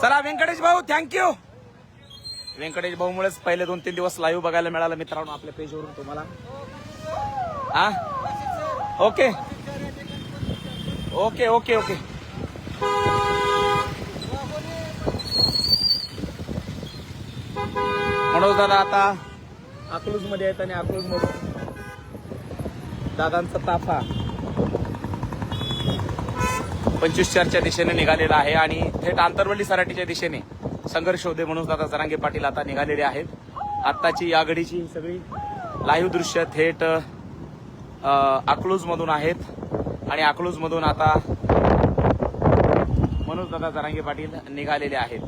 चला व्यंकटेश भाऊ, थँक्यू. व्यंकटेश भाऊ मुळेच पहिले 2-3 दिवस लाईव्ह बघायला मिळालं मित्रांनो आपल्या पेजवरून तुम्हाला. हा okay okay okay okay. Manoj दादा आता अकलूज मध्ये आहेत आणि अकलूज मधून दादांचा ताफा 25-4च्या दिशेने निघालेला आहे आणि थेट आंतरवली सराटीच्या दिशेने संघर्ष होते म्हणून दादा जरांगे पाटील आता निघालेले आहेत. आत्ताची या घडीची सगळी लाईव्ह दृश्य थेट अकलूज मधून आहेत आणि अकलूज मधून आता मनोज दादा जरांगे पाटील निघालेले आहेत.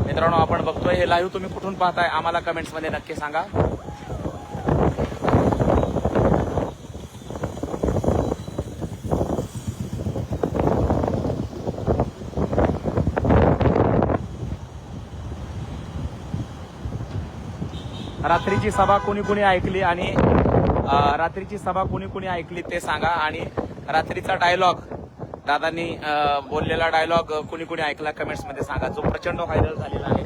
मित्रांनो आपण बघतोय हे लाईव्ह, तुम्ही कुठून पाहताय आम्हाला कमेंट्स मध्ये नक्की सांगा. रात्रीची सभा कोणी कोणी ऐकली आणि रात्रीची सभा कोणी कोणी ऐकली ते सांगा. आणि रात्रीचा डायलॉग दादांनी बोललेला डायलॉग कोणी कोणी ऐकला कमेंट्स मध्ये सांगा, जो प्रचंड व्हायरल झालेला आहे.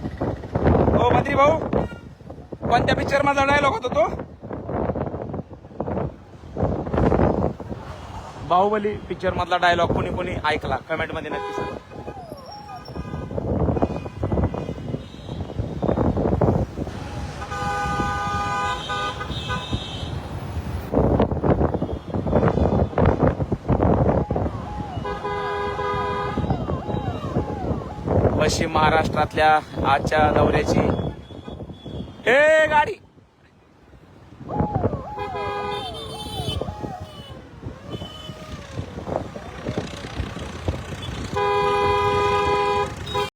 हो मंत्री भाऊ, कोणत्या पिक्चर मधला डायलॉग होता तो? बाहुबली पिक्चर मधला डायलॉग कोणी कोणी ऐकला कमेंट मध्ये नक्की सांगा. पश्चिम महाराष्ट्रातल्या आजच्या दौऱ्याची हे गाडी